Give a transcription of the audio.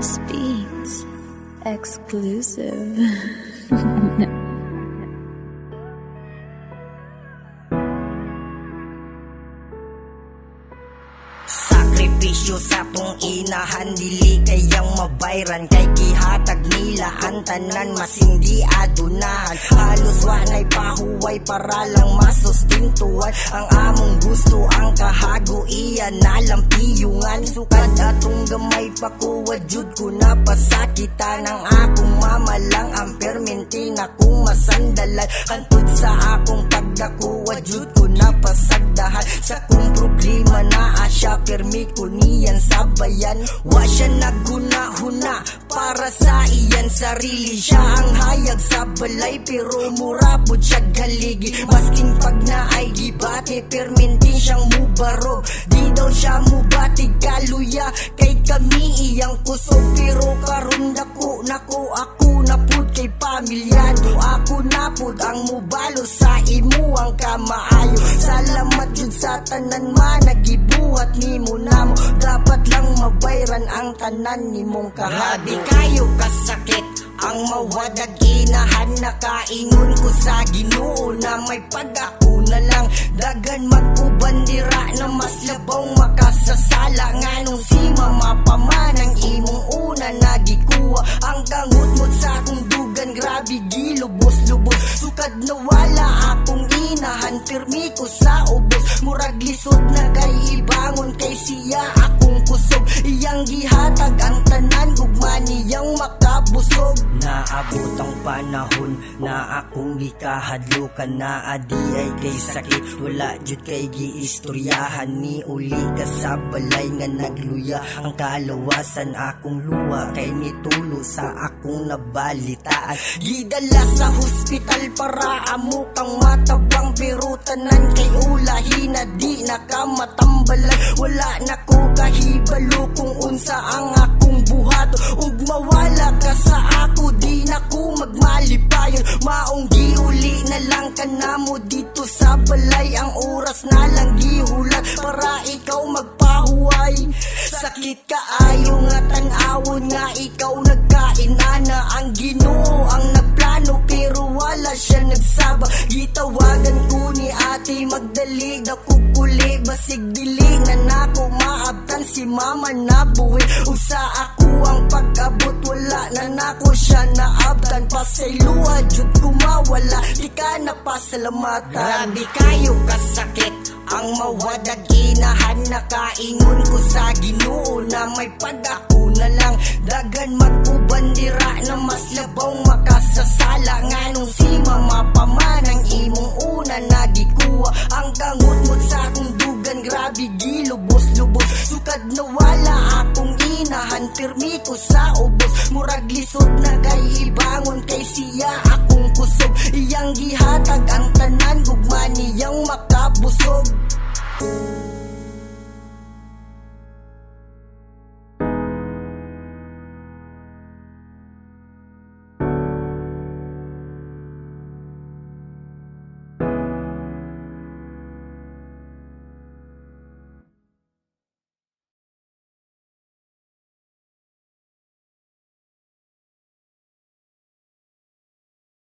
House Beats exclusive. Sakripisyo sa tong inahan, dili kayang mabayran, kay gihatag nila ang tanan, masindi adunahan. Halos wanay pahuway para lang masustintuan ang among gusto, ang kahago iyan nalampiyungan. Sukad atong gamay pakuwa jud ko napasakitan ang akong mama lang ang permintin akong masandalan. Kantud sa akong pagdakuwa jud ko napasagdahan sa kong problema na asya permi ko niyan sa bayan. Wa siya naghuna-huna para sa iyan sarili, siya ang hayag sa balay pero mura po siya galigi. Masking pag naay gibati permintin siyang mubarog, di daw siya mubati kaluya kay kami iyang kusog. Pero karon dako ako napud kay pamilyado, ako napud ang mubalo sa imo ang kamaayo. Salamat jud sa tanan managibuhat nimo namo, dapat lang mabayran ang tanan nimong kahadi. Kayo kasakit ang mawadag inahan, nakaingon ko sa Ginoo na may pag-ako na lang dagan mag-ubandira na mas labaw makasasala. Nganong si mama pa man ang imong una nagikuha ang kangut-ngut sa akong dugan, grabe gilubos-lubos. Sukad na wala akong inahan, pirmi ko sa ubos, murag lisod na kay ibangon kay siya akong kusog. Iyang gihatag ang tanan gugma niyang makabusog. Naabot ang panahon na akong gikahadlukan, na adi ay kay sakit, wala jud kay giistoryahan. Ni uli ka sa balay nga nagluya ang kalawasan akong luwa, kay nitulo sa akong nabalitaan. Gidala sa hospital para amo kang matabang, pero tanan kay ulahi na di nakamatambalan. Wala na ko kahibalo kung unsa ang akong buhato, ug mawala ka sa ako di na ko magmalipayon. Maong giuli na lang ka na mo dito sa balay, ang oras na lang gihulat para ikaw magpahuway. Sakit ka ayo nga tan-awon nga ikaw nagkainana, ang Ginoo ang nagplano pero wala siya nagsaba. Gitawagan ko ni ate magdali dako kuli, basig dili na nako maabtan si mama na buwi. Ug sa ako ang pag-abot wala na nako siya naabtan, pasayloa jud kumawala di ka napasalamatan. Grabe kayo kasakit ang mawadag inahan, nakaingon ko sa Ginoo na may pag-ako na lang dagan mag-ubandira na mas labaw makasasala. Nganong si mama pa man ang imong una nagikuha ang kangut-ngut sa akong dugan, grabe gilubos-lubos. Sukad na wala akong inahan, pirmi ko sa ubos, murag lisod na kay ibangon kay siya akong kusog. Iyang gihatag ang tanan